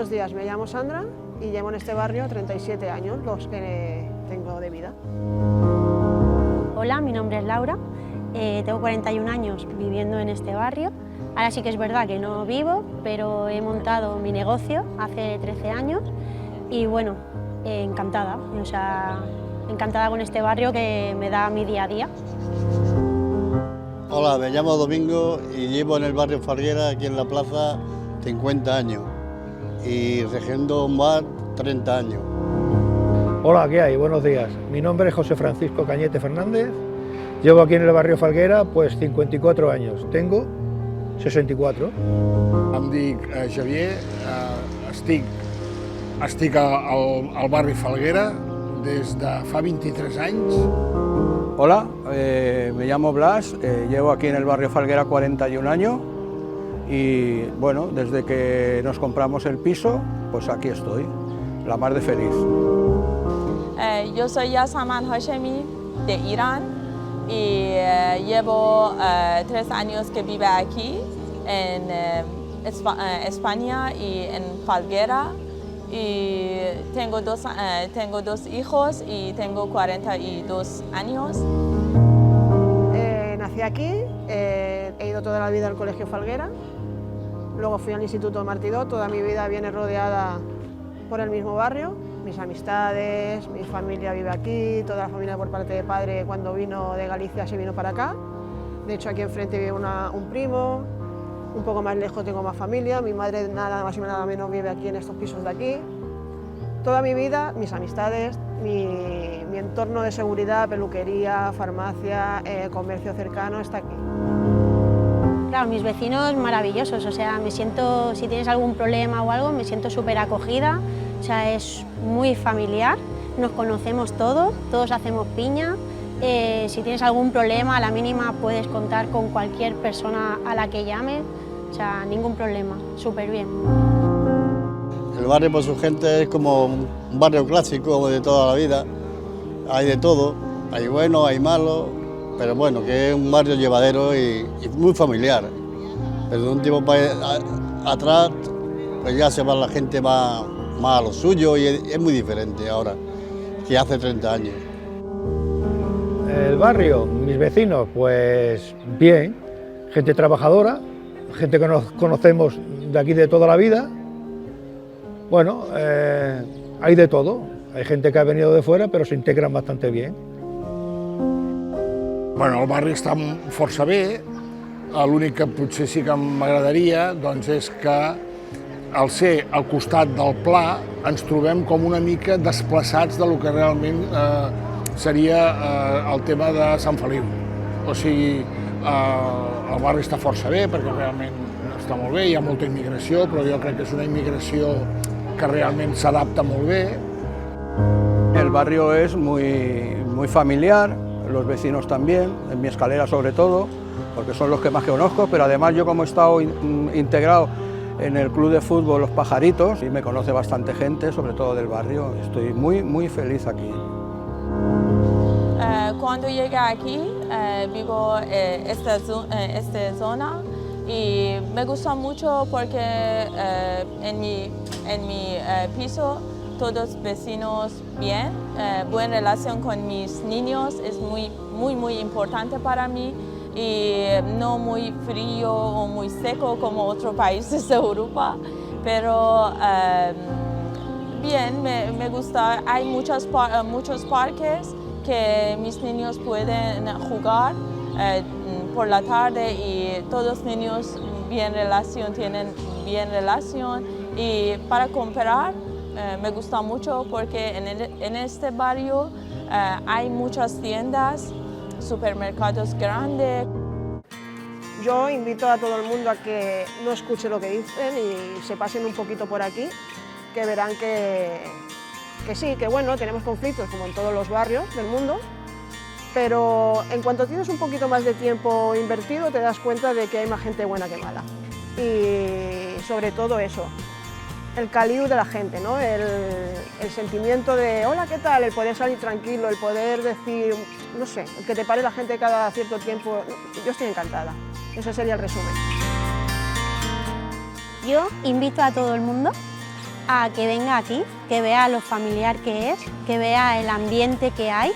Buenos días, me llamo Sandra y llevo en este barrio 37 años, los que tengo de vida. Hola, mi nombre es Laura, tengo 41 años viviendo en este barrio. Ahora sí que es verdad que no vivo, pero he montado mi negocio hace 13 años y bueno, encantada, o sea, encantada con este barrio que me da mi día a día. Hola, me llamo Domingo y llevo en el barrio Falguera, aquí en la plaza, 50 años y regendo un bar 30 años. Hola, ¿qué hay? Buenos días. Mi nombre es José Francisco Cañete Fernández, llevo aquí en el barrio Falguera pues 54 años, tengo 64. Em dic Javier, estic al barri Falguera des de fa 23 anys. Hola, me llamo Blas, llevo aquí en el barrio Falguera 41 años y bueno, desde que nos compramos el piso, pues aquí estoy, la mar de feliz. Yo soy Yasaman Hashemi de Irán y llevo 3 años que vivo aquí en España y en Falguera. Y tengo dos hijos y tengo 42 años. Nací aquí, he ido toda la vida al Colegio Falguera, luego fui al Instituto Martidó, toda mi vida viene rodeada por el mismo barrio, mis amistades, mi familia vive aquí, toda la familia por parte de padre cuando vino de Galicia se vino para acá. De hecho aquí enfrente vive un primo. Un poco más lejos tengo más familia, mi madre nada más y nada menos vive aquí en estos pisos de aquí. Toda mi vida, mis amistades, mi entorno de seguridad, peluquería, farmacia, comercio cercano está aquí. Claro, mis vecinos maravillosos, o sea, me siento, si tienes algún problema o algo, me siento súper acogida, o sea, es muy familiar, nos conocemos todos hacemos piña. Si tienes algún problema, a la mínima puedes contar con cualquier persona a la que llames, o sea, ningún problema, súper bien. El barrio por su gente es como un barrio clásico de toda la vida, hay de todo, hay bueno, hay malo, pero bueno, que es un barrio llevadero y muy familiar. Pero de un tiempo atrás, pues ya se va, la gente va más a lo suyo y es muy diferente ahora que hace 30 años. El barrio, mis vecinos, pues bien, gente trabajadora, gente que nos conocemos de aquí de toda la vida. Bueno, hay de todo, hay gente que ha venido de fuera però s'integren bastante bien. Bueno, el barri està força bé, l'únic que potser sí que m'agradaria doncs, és que al ser al costat del pla ens trobem com una mica desplaçats de lo que realment seria el tema de Sant Feliu. O sigui, el barri està força bé perquè realment està molt bé, hi ha molta immigració, però jo crec que és una immigració que realment s'adapta molt bé. El barrio es muy familiar, los vecinos también, en mi escalera sobre todo, porque son los que más conozco, pero además yo como he estado integrado en el club de fútbol Los Pajaritos y me conoce bastante gente, sobre todo del barrio, estoy muy feliz aquí. Cuando llegué aquí, vivo en esta zona y me gusta mucho porque en mi piso todos vecinos bien, buena relación con mis niños es muy importante para mí y no muy frío o muy seco como otros países de Europa, pero bien, me gusta, hay muchos parques que mis niños pueden jugar por la tarde y todos los niños tienen bien relación y para comprar me gusta mucho porque en este barrio hay muchas tiendas, supermercados grandes. Yo invito a todo el mundo a que no escuche lo que dicen y se pasen un poquito por aquí, que verán que sí, que bueno, tenemos conflictos como en todos los barrios del mundo, pero en cuanto tienes un poquito más de tiempo invertido te das cuenta de que hay más gente buena que mala. Y sobre todo eso, el caliu de la gente, ¿no? El sentimiento de hola, ¿qué tal? El poder salir tranquilo, el poder decir, no sé, el que te pare la gente cada cierto tiempo, yo estoy encantada. Ese sería el resumen. Yo invito a todo el mundo a que venga aquí, que vea lo familiar que es, que vea el ambiente que hay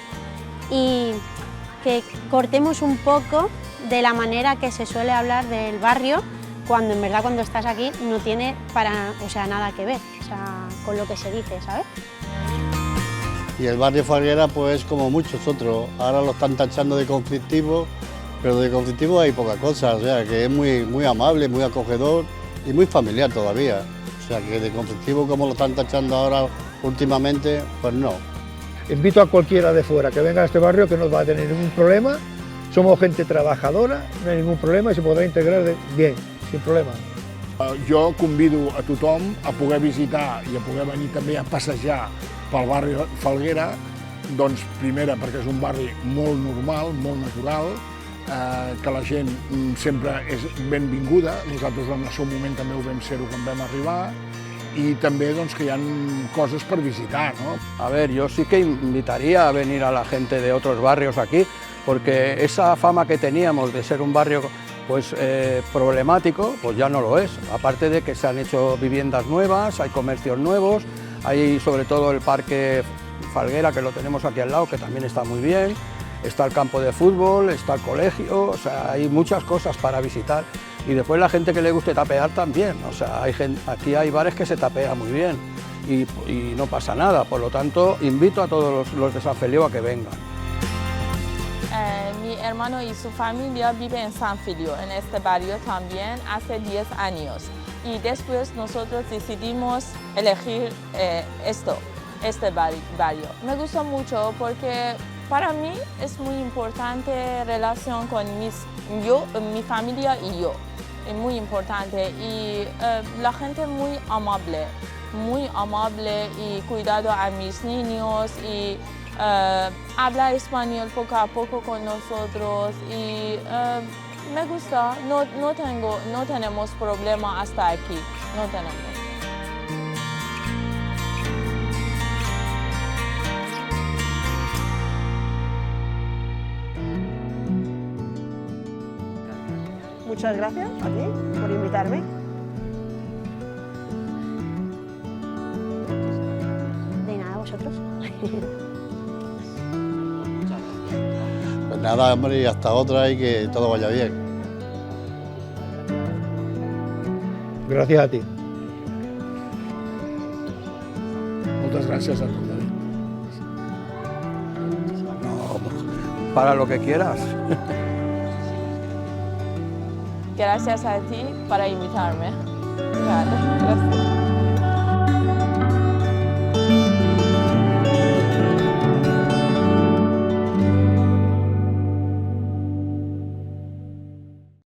y que cortemos un poco de la manera que se suele hablar del barrio, cuando en verdad cuando estás aquí no tiene nada que ver, con lo que se dice, ¿sabes? Y el barrio Falguera, pues como muchos otros, ahora lo están tachando de conflictivo, pero de conflictivo hay poca cosa, o sea, que es muy amable, muy acogedor y muy familiar todavía. O sea, que de conflictivo como lo están tachando ahora últimamente, pues no. Invito a cualquiera de fuera que venga a este barrio, que no va a tener ningún problema. Somos gente trabajadora, no hay ningún problema y se podrà integrar bien, sin problema. Jo convido a tothom a poder visitar i a poder venir també a passejar pel barri Falguera, doncs primera perquè és un barri molt normal, molt natural, que la gent sempre és benvinguda, nosaltres en el seu moment també ho vam ser-ho quan vam arribar, y también que hi ha cosas por visitar, ¿no? A ver, yo sí que invitaría a venir a la gente de otros barrios aquí, porque esa fama que teníamos de ser un barrio pues problemático, pues ya no lo es. Aparte de que se han hecho viviendas nuevas, hay comercios nuevos, hay sobre todo el parque Falguera, que lo tenemos aquí al lado, que también está muy bien, está el campo de fútbol, está el colegio, o sea, hay muchas cosas para visitar. Y después la gente que le guste tapear también, o sea, aquí hay bares que se tapea muy bien y no pasa nada, por lo tanto invito a todos los de San Feliu a que vengan. Mi hermano y su familia viven en San Feliu, en este barrio también, hace 10 años. Y después nosotros decidimos elegir este barrio. Me gusta mucho porque para mí es muy importante relación con mi familia y yo. Es muy importante y la gente muy amable y cuidado a mis niños y habla español poco a poco con nosotros y me gusta, no tenemos problema hasta aquí, no tenemos. Muchas gracias a ti por invitarme. De nada, vosotros. Pues nada, hombre, y hasta otra y que todo vaya bien. Gracias a ti. Moltes gràcies a tu, David. No, para lo que quieras. Gracias a ti para invitarme. Gracias.